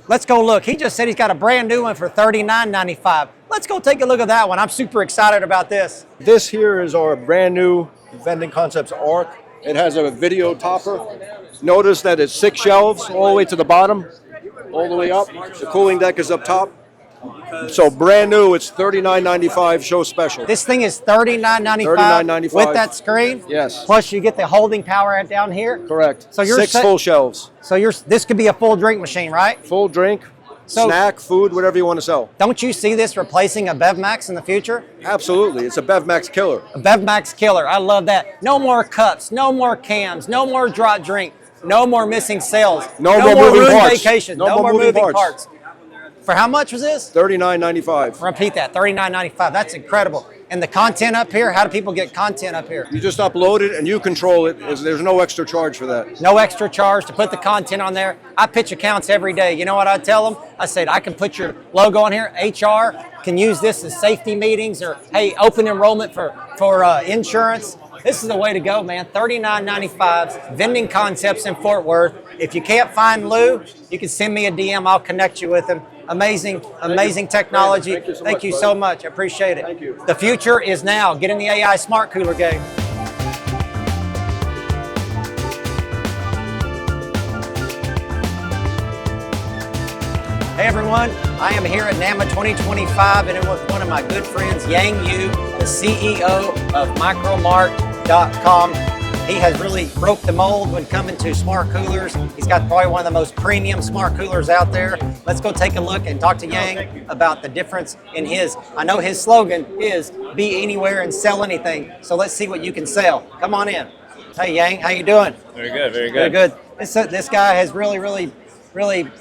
Let's go look. He just said he's got a brand new one for $39.95. Let's go take a look at that one. I'm super excited about this. This here is our brand new Vending Concepts Arc. It has a video topper. Notice that it's 6 shelves all the way to the bottom, all the way up. The cooling deck is up top. So brand new, it's $39.95 show special. This thing is $39.95 $39.95 with that screen? Yes. Plus you get the holding power down here? Correct. So you're 6 full shelves. So this could be a full drink machine, right? Full drink, snack, food, whatever you want to sell. Don't you see this replacing a BevMax in the future? Absolutely. It's a BevMax killer. A BevMax killer. I love that. No more cups, no more cans, no more drop drink, no more missing sales. No more moving ruined parts. vacations. No more moving parts. For how much was this? $39.95. Repeat that, $39.95. That's incredible. And the content up here, how do people get content up here? You just upload it and you control it. There's no extra charge for that. No extra charge to put the content on there. I pitch accounts every day. You know what I tell them? I said, I can put your logo on here. HR can use this as safety meetings or, hey, open enrollment for insurance. This is the way to go, man. $39.95, Vending Concepts in Fort Worth. If you can't find Lou, you can send me a DM. I'll connect you with him. Amazing technology. Thank you so much. I appreciate it. Thank you. The future is now. Get in the AI smart cooler game. Hey everyone, I am here at NAMA 2025 and I'm with one of my good friends, Yang Yu, the CEO of Micromart.com. He has really broke the mold when coming to smart coolers. He's got probably one of the most premium smart coolers out there. Let's go take a look and talk to Yang about the difference in his. I know his slogan is be anywhere and sell anything. So let's see what you can sell. Come on in. Hey Yang, how you doing? Very good, very Very good. good. This guy has really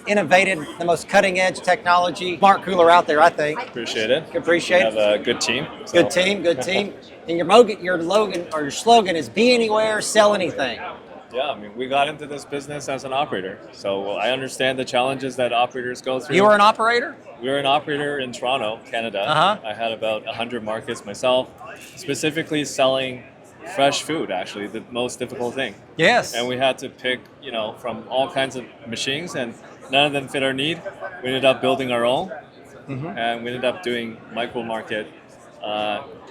innovated the most cutting edge technology smart cooler out there, I think. Appreciate it. Appreciate We it. have a good team. so- Good team. And your slogan is be anywhere, sell anything. Yeah, I mean, we got into this business as an operator, so I understand the challenges that operators go through. You were an operator? We were an operator in Toronto, Canada. Uh-huh. I had about 100 markets myself, specifically selling fresh food, actually, the most difficult thing. Yes. And we had to pick, from all kinds of machines, and none of them fit our need. We ended up building our own, and we ended up doing micro market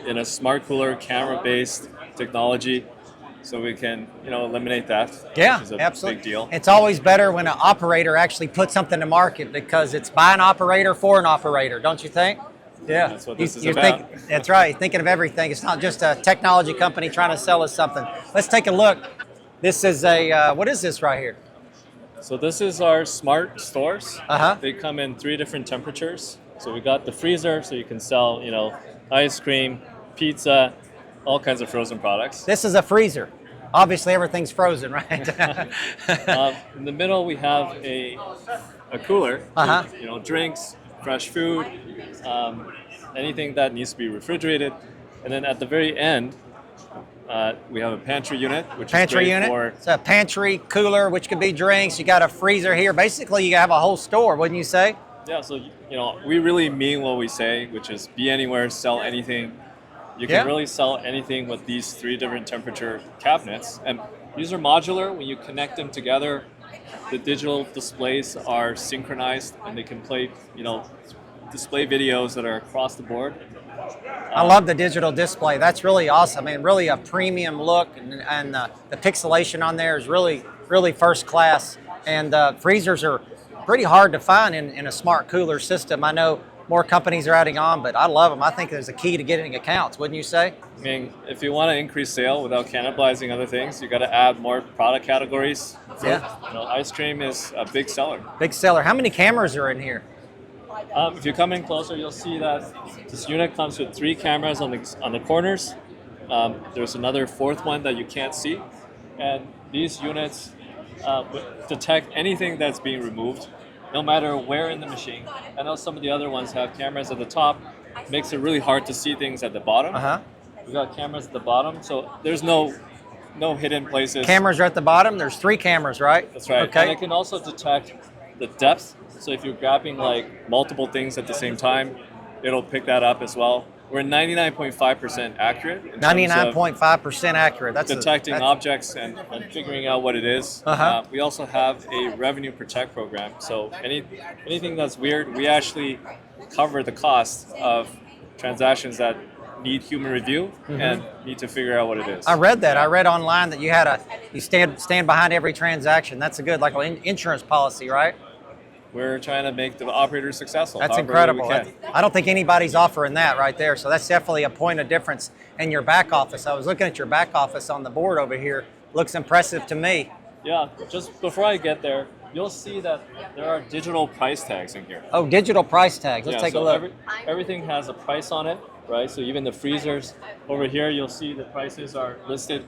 in a smart cooler, camera-based technology, so we can, eliminate that. Yeah, which is a absolutely. big deal. It's always better when an operator actually puts something to market because it's by an operator for an operator, don't you think? Yeah, That's what this is about. That's right. Thinking of everything. It's not just a technology company trying to sell us something. Let's take a look. This is what is this right here? So this is our smart stores. Uh-huh. They come in 3 different temperatures. So we got the freezer, so you can sell, ice cream, pizza, all kinds of frozen products. This is a freezer. Obviously, everything's frozen, right? In the middle, we have a cooler. Uh-huh. Drinks, fresh food, anything that needs to be refrigerated. And then at the very end, we have a pantry unit, which Pantry is great unit. for It's a pantry cooler, which could be drinks. You got a freezer here. Basically, you have a whole store, wouldn't you say? Yeah, so we really mean what we say, which is be anywhere, sell anything. You can Yeah. really sell anything with these 3 different temperature cabinets. And these are modular. When you connect them together, the digital displays are synchronized and they can play, display videos that are across the board. I love the digital display. That's really awesome. I mean, really a premium look, and the pixelation on there is really, really first class. And freezers are pretty hard to find in a smart cooler system. I know more companies are adding on, but I love them. I think there's a key to getting accounts, wouldn't you say? I mean, if you want to increase sale without cannibalizing other things, you got to add more product categories. So, Yeah. ice cream is a big seller. Big seller. How many cameras are in here? If you come in closer, you'll see that this unit comes with 3 cameras on the corners. There's another 4th one that you can't see, and these units detect anything that's being removed, no matter where in the machine. I know some of the other ones have cameras at the top, makes it really hard to see things at the bottom. We got cameras at the bottom, so there's no hidden places. Cameras are at the bottom. There's 3 cameras, right? That's right. Okay. And it can also detect the depth. So if you're grabbing like multiple things at the same time, it'll pick that up as well. We're 99.5% accurate. in terms of 99.5% accurate. That's detecting that's- objects and figuring out what it is. We also have a revenue protect program. So anything that's weird, we actually cover the cost of transactions that need human review and need to figure out what it is. I read that. I read online that you stand behind every transaction. That's a good like an insurance policy, right? We're trying to make the operators successful. That's however incredible. we can. I don't think anybody's offering that right there. So that's definitely a point of difference in your back office. I was looking at your back office on the board over here. Looks impressive to me. Yeah, just before I get there, you'll see that there are digital price tags in here. Oh, digital price tags. Let's Yeah, take a so look. Everything has a price on it, right? So even the freezers over here, you'll see the prices are listed.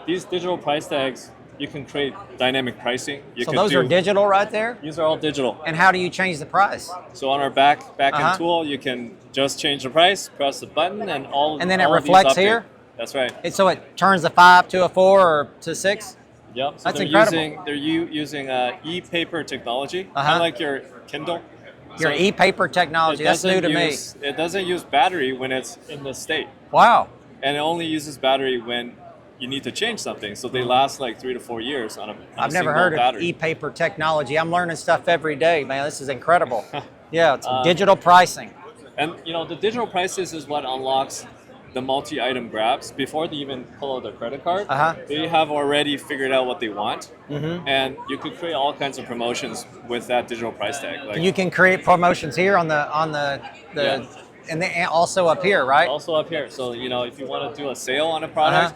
These digital price tags, you can create dynamic pricing. So those are digital right there? These are all digital. And how do you change the price? So on our back-end tool, you can just change the price, press the button, and all. And then it all of these reflects update. here? That's right. So it turns the 5 to a 4 or to 6? Yep. So That's they're incredible. using e-paper technology, kind of like your Kindle. Your So e-paper technology. That's new to me. It doesn't use battery when it's in the state, Wow. and it only uses battery when you need to change something. So they last like 3 to 4 years on a I've single never heard of battery. e-paper technology. I'm learning stuff every day, man. This is incredible. Yeah, it's digital pricing. And the digital prices is what unlocks the multi-item grabs. Before they even pull out their credit card, they have already figured out what they want, and you could create all kinds of promotions with that digital price tag. Like You can create promotions here on the Yeah. and then also up here, right? also up here. So if you want to do a sale on a product,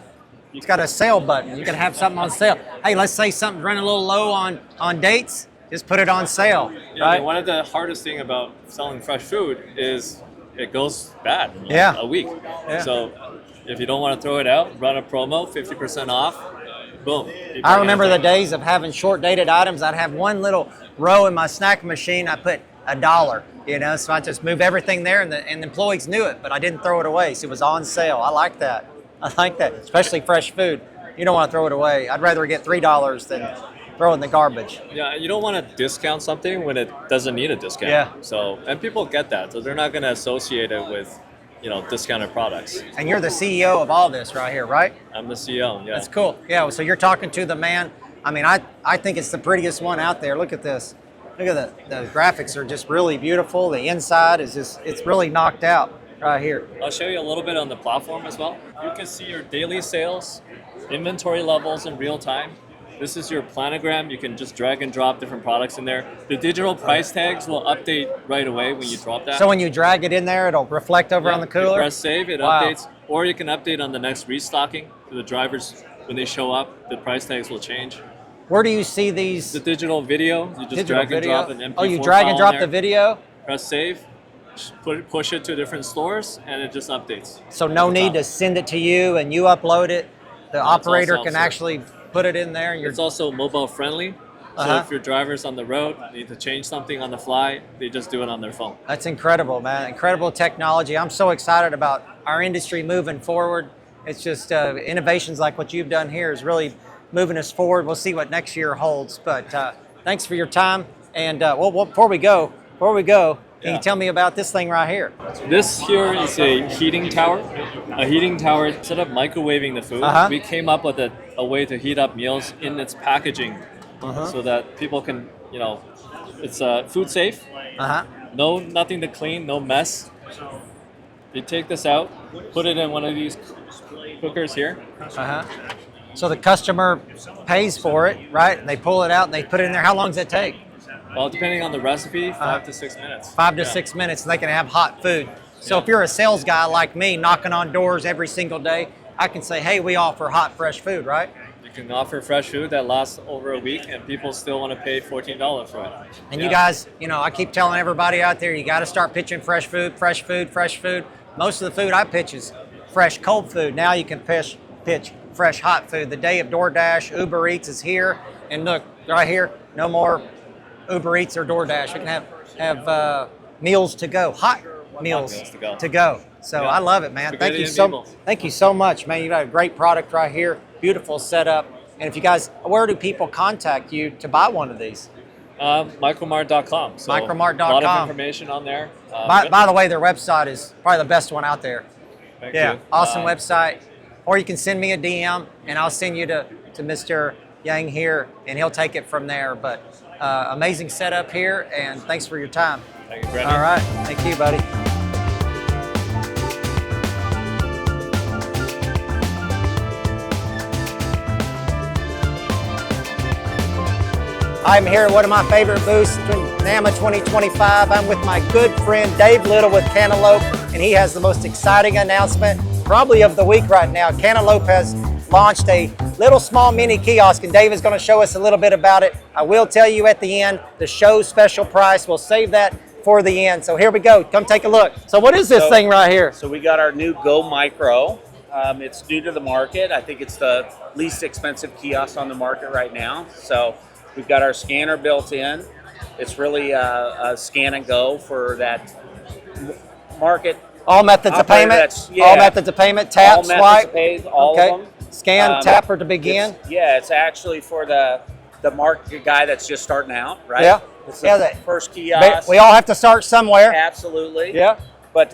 It's got a sale button. You can have something on sale. Hey, let's say something's running a little low on dates. Just put it on sale, I right? mean, one of the hardest thing about selling fresh food is it goes bad in Yeah. a week. Yeah. So if you don't want to throw it out, run a promo, 50% off, boom. People I are remember gonna the days of having short dated items. I'd have one little row in my snack machine. I put $1, so I just move everything there, and the employees knew it, but I didn't throw it away. So it was on sale. I like that. Especially fresh food. You don't want to throw it away. I'd rather get $3 than throw it in the garbage. Yeah, you don't want to discount something when it doesn't need a discount. Yeah. So, and people get that, so they're not going to associate it with, discounted products. And you're the CEO of all this right here, right? I'm the CEO. Yeah. That's cool. Yeah, so you're talking to the man. I mean, I think it's the prettiest one out there. Look at this. Look at the graphics are just really beautiful. The inside is it's really knocked out right here. I'll show you a little bit on the platform as well. You can see your daily sales, inventory levels in real time. This is your planogram. You can just drag and drop different products in there. The digital price tags will update right away when you drop that. So when you drag it in there, it'll reflect over on the You cooler? press save, it Wow. updates. Or you can update on the next restocking. So the drivers, when they show up, the price tags will change. Where do you see these? The digital video, you just Digital drag video? and drop an MP4 Oh, you drag and file drop in the there, video? Press save, push it to different stores, and it just updates. So no at the need top. to send it to you and you upload it. The operator all can self-serve. actually put it in there. And It's also mobile friendly. So Uh-huh. if your driver's on the road, need to change something on the fly, they just do it on their phone. That's incredible, man. Incredible technology. I'm so excited about our industry moving forward. It's just innovations like what you've done here is really moving us forward. We'll see what next year holds. But thanks for your time. And before we go, can you tell me about this thing right here? This here is a heating tower. A heating tower, instead of microwaving the food, we came up with a way to heat up meals in its packaging so that people can, it's food safe. Nothing to clean, no mess. They take this out, put it in one of these cookers here. Uh-huh. So the customer pays for it, right? And they pull it out and they put it in there. How long does it take? Well, depending on the recipe, 5 to 6 minutes. 5 to 6 minutes, and they can have hot food. So if you're a sales guy like me, knocking on doors every single day, I can say, hey, we offer hot, fresh food, right? You can offer fresh food that lasts over a week, and people still want to pay $14 for it. And you guys, I keep telling everybody out there, you got to start pitching fresh food, fresh food, fresh food. Most of the food I pitch is fresh, cold food. Now you can pitch fresh, hot food. The day of DoorDash, Uber Eats is here. And look, right here, no more Uber Eats or DoorDash. We can have meals to go, hot meals to go. So I love it, man. Thank you so much, man. You got a great product right here, beautiful setup. And if you guys, where do people contact you to buy one of these? Micromart.com. So Micromart.com. A lot of information on there. By the way, their website is probably the best one out there. Thank you. Awesome website. Or you can send me a DM and I'll send you to Mr. Yang here and he'll take it from there. But amazing setup here and thanks for your time. Thank you, Brendan. All right. Thank you, buddy. I'm here at one of my favorite booths, NAMA 2025. I'm with my good friend Dave Little with Cantaloupe, and he has the most exciting announcement, probably of the week right now. Cantaloupe has launched a little small mini kiosk, and Dave is going to show us a little bit about it. I will tell you at the end, the show special price. We'll save that for the end. So here we go. Come take a look. So what is this thing right here? So we got our new Go Micro. It's new to the market. I think it's the least expensive kiosk on the market right now. So we've got our scanner built in. It's really a scan and go for that market. All methods of payment? All methods of payment, tap, all swipe? Methods of pay, all of them. Scan, tap, or to begin? It's actually for the market guy that's just starting out, right? Yeah. It's the first kiosk. We all have to start somewhere. Absolutely. Yeah. But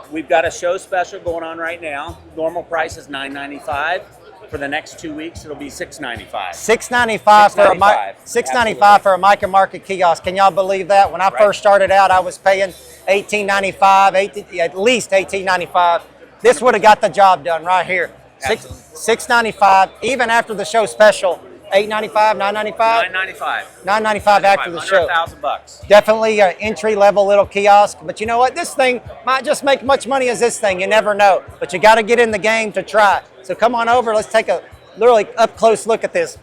we've got a show special going on right now. Normal price is $9.95. For the next 2 weeks, it'll be $6.95. $6.95 for a micro market kiosk. Can y'all believe that? When I first started out, I was paying $18.95, at least $18.95. This would have got the job done right here. $6.95, even after the show special. $8.95, $9.95? $9.95 after the show. $1,000. Definitely an entry-level little kiosk. But you know what? This thing might just make much money as this thing. You never know. But you got to get in the game to try. So come on over. Let's take a literally up-close look at this.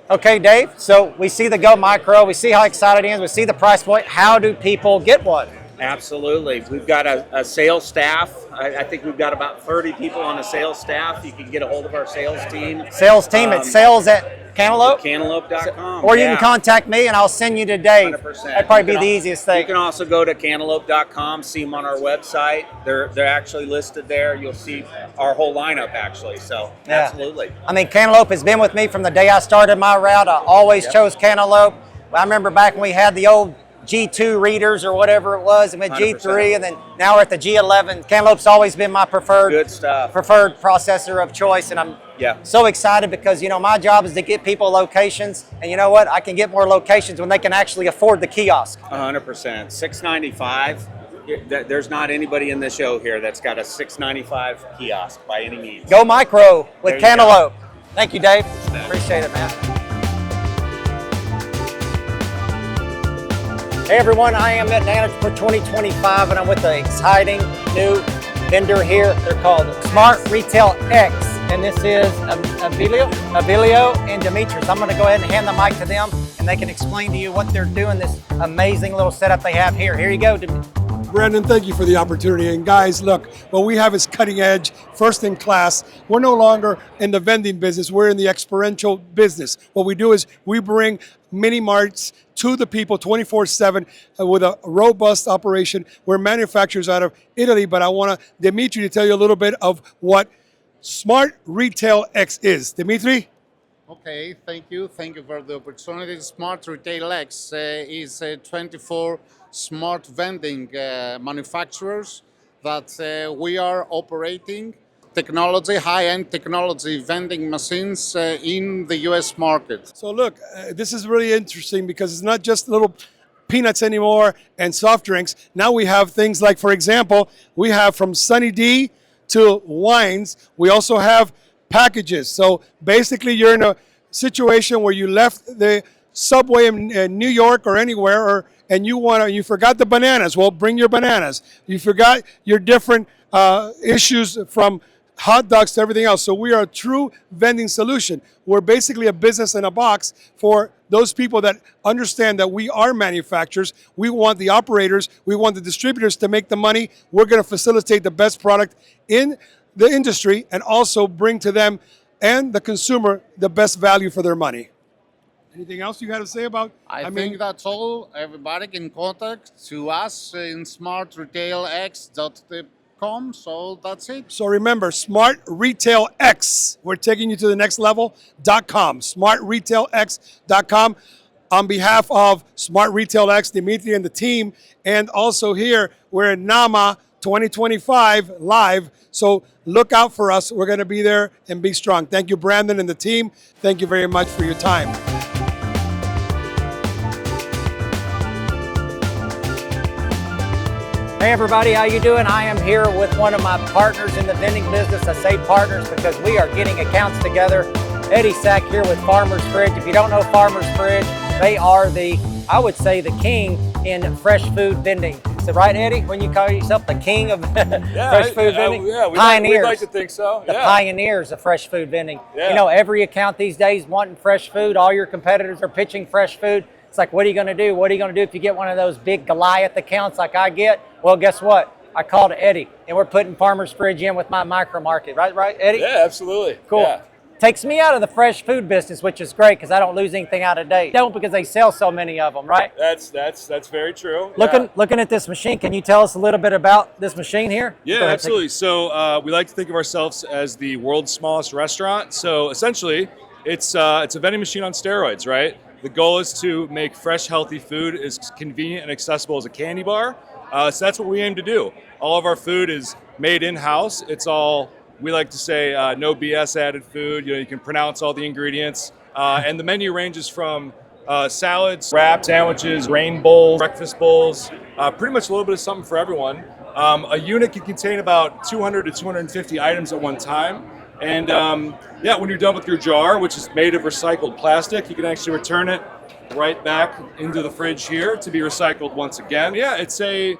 Okay, Dave. So we see the Go Micro. We see how excited it is. We see the price point. How do people get one? Absolutely. We've got a sales staff. I think we've got about 30 people on the sales staff. You can get a hold of our sales team. Sales team at sales at Cantaloupe? Cantaloupe.com. Or you can contact me and I'll send you to Dave. 100%. That'd probably be the easiest thing. You can also go to cantaloupe.com, see them on our website. They're actually listed there. You'll see our whole lineup actually. So absolutely. I mean, Cantaloupe has been with me from the day I started my route. I always chose Cantaloupe. I remember back when we had the old G2 readers or whatever it was, and went G3, and then now we're at the G11. Cantaloupe's always been my preferred processor of choice, and I'm so excited because my job is to get people locations, and you know what? I can get more locations when they can actually afford the kiosk. 100%. $6.95. There's not anybody in the show here that's got a $6.95 kiosk by any means. Go Micro with Cantaloupe. Thank you, Dave. Appreciate it, man. Hey everyone, I am at NAMA for 2025 and I'm with an exciting new vendor here. They're called Smart Retail X, and this is Abilio and Demetrius. I'm going to go ahead and hand the mic to them and they can explain to you what they're doing, this amazing little setup they have here. Here you go. Brandon, thank you for the opportunity. And guys, look, what we have is cutting edge, first in class. We're no longer in the vending business. We're in the experiential business. What we do is we bring mini marts to the people 24/7 with a robust operation. We're manufacturers out of Italy, but I want Dimitri to tell you a little bit of what Smart Retail X is. Dimitri? Okay, thank you. Thank you for the opportunity. Smart Retail X is 24 smart vending manufacturers that we are operating technology, high-end technology vending machines in the U.S. market. So look, this is really interesting because it's not just little peanuts anymore and soft drinks. Now we have things like, for example, we have from Sunny D to wines. We also have packages. So basically you're in a situation where you left the subway in New York or anywhere, and you forgot the bananas. Well, bring your bananas. You forgot your different issues from hot dogs to everything else. So we are a true vending solution. We're basically a business in a box for those people that understand that we are manufacturers. We want the operators, we want the distributors to make the money. We're going to facilitate the best product in the industry and also bring to them and the consumer the best value for their money. Anything else you got to say about? I think that's all. Everybody can contact to us in smartretailx.com. So that's it. So remember, Smart Retail X. We're taking you to the next level.com. SmartRetailX.com. On behalf of Smart Retail X, Dimitri and the team, and also here, we're in NAMA 2025 live. So look out for us. We're going to be there and be strong. Thank you, Brandon and the team. Thank you very much for your time. Hey everybody, how you doing? I am here with one of my partners in the vending business. I say partners because we are getting accounts together. Eddie Sack here with Farmer's Fridge. If you don't know Farmer's Fridge, they are I would say the king in fresh food vending. Is it right, Eddie, when you call yourself the king of fresh food vending? We'd like to think so. The pioneers of fresh food vending. You know, every account these days wanting fresh food. All your competitors are pitching fresh food. It's like, what are you going to do? What are you going to do if you get one of those big Goliath accounts like I get? Well, guess what? I called Eddie, and we're putting Farmer's Fridge in with my micro market. Right, Eddie? Yeah, absolutely. Cool. Yeah. Takes me out of the fresh food business, which is great because I don't lose anything out of date. Don't, because they sell so many of them, right? That's very true. Looking at this machine, can you tell us a little bit about this machine here? Yeah, absolutely. So we like to think of ourselves as the world's smallest restaurant. So essentially, it's a vending machine on steroids, right? The goal is to make fresh, healthy food as convenient and accessible as a candy bar. So that's what we aim to do. All of our food is made in-house. It's all, we like to say, no BS added food. You know, you can pronounce all the ingredients. And the menu ranges from salads, wraps, sandwiches, rain bowls, breakfast bowls, pretty much a little bit of something for everyone. A unit can contain about 200 to 250 items at one time. And when you're done with your jar, which is made of recycled plastic, you can actually return it right back into the fridge here to be recycled once again. Yeah, it's a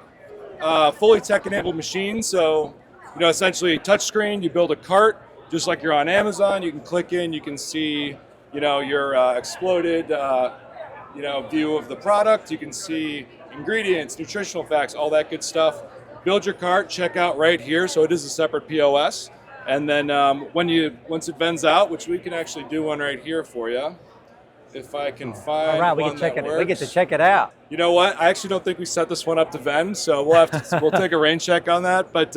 fully tech-enabled machine. So, you know, essentially touchscreen, you build a cart, just like you're on Amazon. You can click in, you can see, you know, your exploded, view of the product. You can see ingredients, nutritional facts, all that good stuff. Build your cart, check out right here. So it is a separate POS. And then once it vends out, which we can actually do one right here for you, if I can find all right, we one can check that it. works. We get to check it out. You know what? I actually don't think we set this one up to vend, so we'll take a rain check on that. But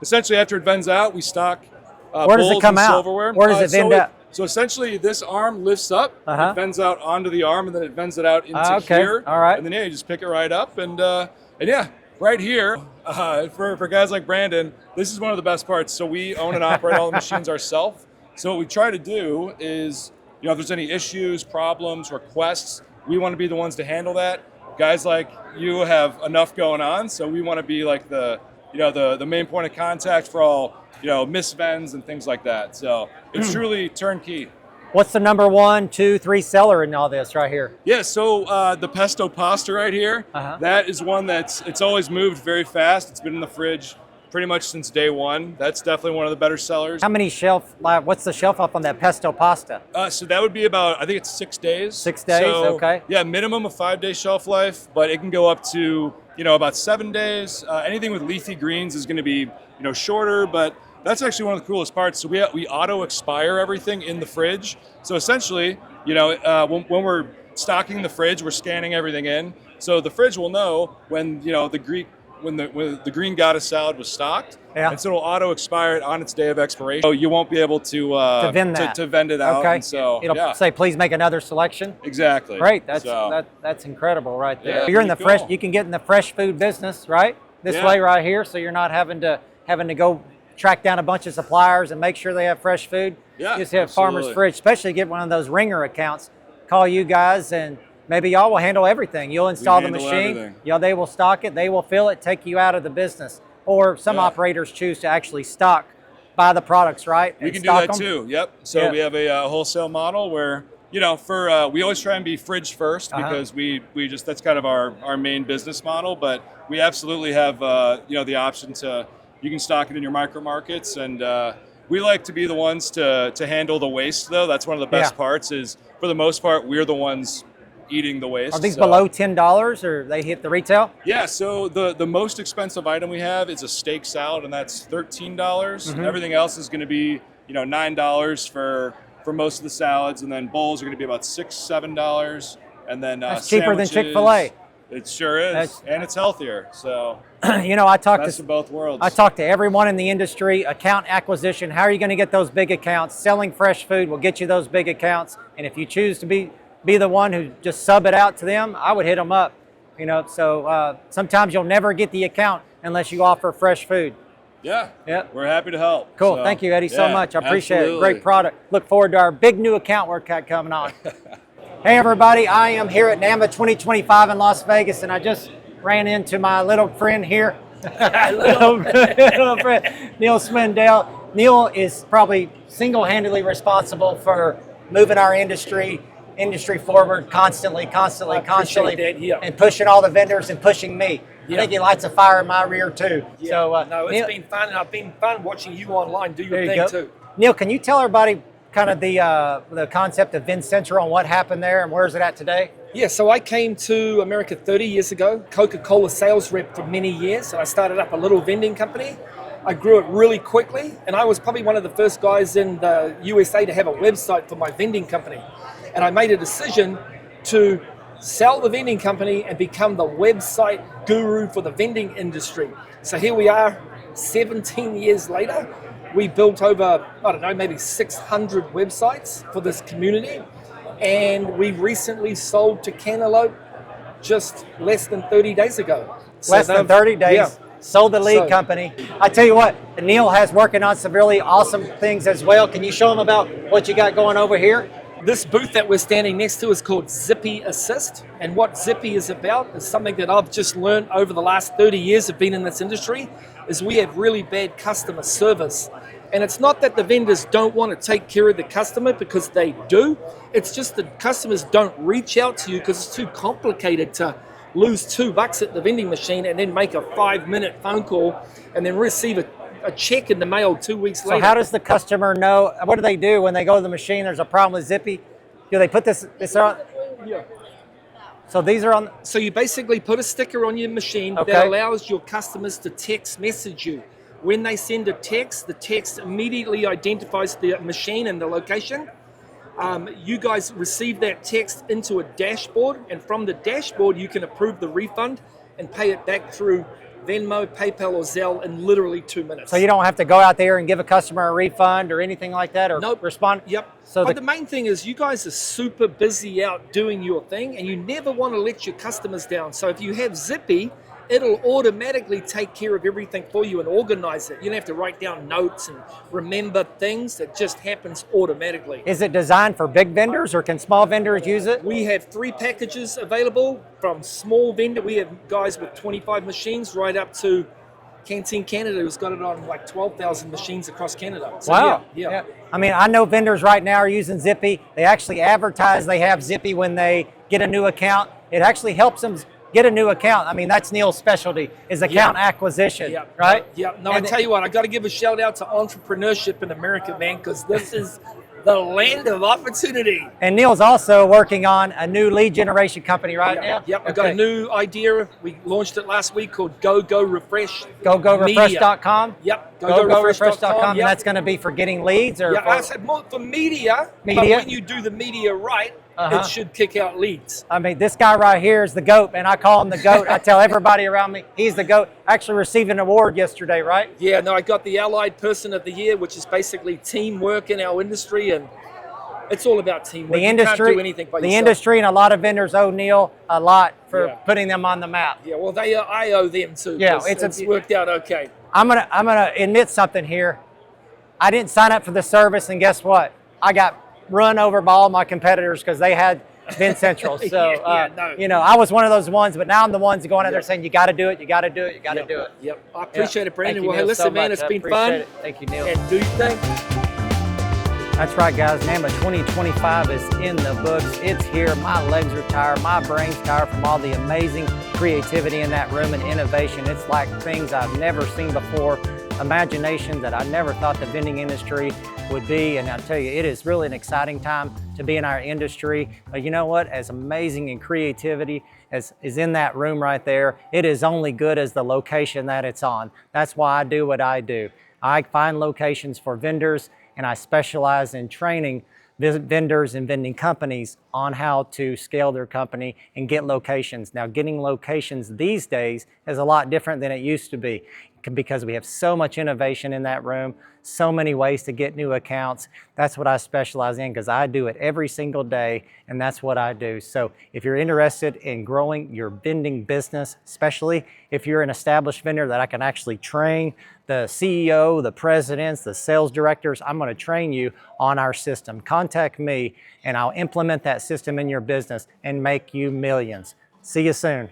essentially, after it vends out, we stock Where does it bowls come and out? silverware. Where does it vend out? So essentially, this arm lifts up, it vends out onto the arm, and then it vends it out into Okay. here. All right. And then you just pick it right up, and right here, for guys like Brandon, this is one of the best parts. So we own and operate all the machines ourselves. So what we try to do is, you know, if there's any issues, problems, requests, we want to be the ones to handle that. Guys like you have enough going on, so we want to be like the main point of contact for all, you know, misvends and things like that. So it's truly turnkey. What's the number 1, 2, 3 seller in all this right here? Yeah, so the pesto pasta right here, that is one it's always moved very fast. It's been in the fridge pretty much since day one. That's definitely one of the better sellers. How many what's the shelf life on that pesto pasta? So that would be about, I think it's 6 days. 6 days, So, okay. Yeah, minimum of 5-day shelf life, but it can go up to, you know, about 7 days. Anything with leafy greens is going to be, you know, shorter, but that's actually one of the coolest parts. So we auto expire everything in the fridge. So essentially, you know, when we're stocking the fridge, we're scanning everything in. So the fridge will know when, you know, when the green goddess salad was stocked, and so it'll auto expire it on its day of expiration. So you won't be able to vend it out. Okay. And so it'll say, please make another selection. Exactly. Great. That's incredible right there. Yeah, You're in the pretty fresh. You can get in the fresh food business, right? This way right here, so you're not having to go track down a bunch of suppliers and make sure they have fresh food. Yeah, Just have Farmer's Fridge, especially get one of those ringer accounts. Call you guys and maybe y'all will handle everything. You'll install the handle machine. everything. Yeah, they will stock it. They will fill it, take you out of the business. Or some operators choose to actually buy the products, right? We and can do stock that them. too. Yep. So Yeah. we have a wholesale model where, you know, we always try and be fridge first because we just, that's kind of our main business model. But we absolutely have, you know, the option you can stock it in your micro markets. And we like to be the ones to handle the waste, though. That's one of the best parts is, for the most part, we're the ones eating the waste. Are these below $10 or they hit the retail? Yeah, so the most expensive item we have is a steak salad, and that's $13. Everything else is going to be, you know, $9 for most of the salads, and then bowls are going to be about $6-7, and then That's cheaper than sandwiches, Chick-fil-A. It sure is, and it's healthier. So You know, I talked best of both worlds. I talked to everyone in the industry. Account acquisition. How are you going to get those big accounts? Selling fresh food will get you those big accounts. And if you choose to be the one who just sub it out to them, I would hit them up. You know, so sometimes you'll never get the account unless you offer fresh food. Yeah. Yep. We're happy to help. Cool. So, Thank you, Eddie, so yeah, much. I appreciate it. absolutely. Great product. Look forward to our big new account workout coming on. Hey, everybody. I am here at NAMA 2025 in Las Vegas, and I just ran into my little friend here. little friend, Neil Swindell. Neil is probably single-handedly responsible for moving our industry forward constantly, and pushing all the vendors and pushing me. I think he lights a fire in my rear too. Yeah. So no, it's Neil, been fun, and I've been fun watching you online do your there you thing go. too. Neil, can you tell everybody kind of the concept of Vend Central and what happened there and where is it at today? Yeah, so I came to America 30 years ago, Coca-Cola sales rep for many years, and I started up a little vending company. I grew it really quickly, and I was probably one of the first guys in the USA to have a website for my vending company. And I made a decision to sell the vending company and become the website guru for the vending industry. So here we are, 17 years later. We built over, I don't know, maybe 600 websites for this community. And we recently sold to Cantaloupe just less than 30 days ago. Less than 30 days. Yeah. Sold the lead company. I tell you what, Neil has working on some really awesome things as well. Can you show them about what you got going over here? This booth that we're standing next to is called Zippy Assist. And what Zippy is about is something that I've just learned over the last 30 years of being in this industry, is we have really bad customer service. And it's not that the vendors don't want to take care of the customer, because they do. It's just that customers don't reach out to you because it's too complicated to lose $2 at the vending machine and then make a 5-minute phone call and then receive a check in the mail 2 weeks later. So how does the customer know? What do they do when they go to the machine? There's a problem with Zippy. Do they put this on? Yeah. So these are on. So you basically put a sticker on your machine that allows your customers to text message you. When they send a text, the text immediately identifies the machine and the location. You guys receive that text into a dashboard, and from the dashboard you can approve the refund and pay it back through Venmo, PayPal, or Zelle in literally 2 minutes. So you don't have to go out there and give a customer a refund or anything like that, or respond? Yep. So but the main thing is you guys are super busy out doing your thing, and you never want to let your customers down. So if you have Zippy, it'll automatically take care of everything for you and organize it. You don't have to write down notes and remember things. It just happens automatically. Is it designed for big vendors, or can small vendors use it? We have 3 packages available, from small vendor. We have guys with 25 machines right up to Canteen Canada, who's got it on like 12,000 machines across Canada. So Wow. Yeah. I mean, I know vendors right now are using Zippy. They actually advertise they have Zippy when they get a new account. It actually helps them get a new account. I mean, that's Neil's specialty, is account acquisition, right? Yeah. No, I tell you what, I got to give a shout out to entrepreneurship in America, man, because this is the land of opportunity. And Neil's also working on a new lead generation company right now. Yep, I've got a new idea. We launched it last week called Go Refresh. GoGoRefresh.com? Yep, GoGoRefresh.com, and that's going to be for getting leads? Or I said more for media, but when you do the media right, it should kick out leads. I mean, this guy right here is the GOAT, and I call him the GOAT. I tell everybody around me, he's the GOAT. Actually received an award yesterday, right? Yeah, no, I got the Allied Person of the Year, which is basically teamwork in our industry, and it's all about teamwork. The industry, you can't do anything by yourself. industry and a lot of vendors owe Neil a lot for putting them on the map. Yeah, well, I owe them too. Yeah, it's worked out okay. I'm gonna admit something here. I didn't sign up for the service, and guess what? I got run over by all my competitors because they had Vin Central. So, no. you know, I was one of those ones, but now I'm the ones going out there saying, you got to do it, you got to do it, you got to do it. Yep. I appreciate it, Brandon. Thank you, Well, hey, Neil, listen, so man, much. it's I been appreciate fun. it. Thank you, Neil. And do your thing. That's right, guys. NAMA 2025 is in the books. It's here. My legs are tired. My brain's tired from all the amazing creativity in that room and innovation. It's like things I've never seen before, imaginations that I never thought the vending industry would be. And I'll tell you, it is really an exciting time to be in our industry. But you know what? As amazing in creativity as is in that room right there, it is only good as the location that it's on. That's why I do what I do. I find locations for vendors, and I specialize in training vendors and vending companies on how to scale their company and get locations. Now, getting locations these days is a lot different than it used to be because we have so much innovation in that room, so many ways to get new accounts. That's what I specialize in because I do it every single day, and that's what I do. So if you're interested in growing your vending business, especially if you're an established vendor that I can actually train, the CEO, the presidents, the sales directors, I'm going to train you on our system. Contact me and I'll implement that system in your business and make you millions. See you soon.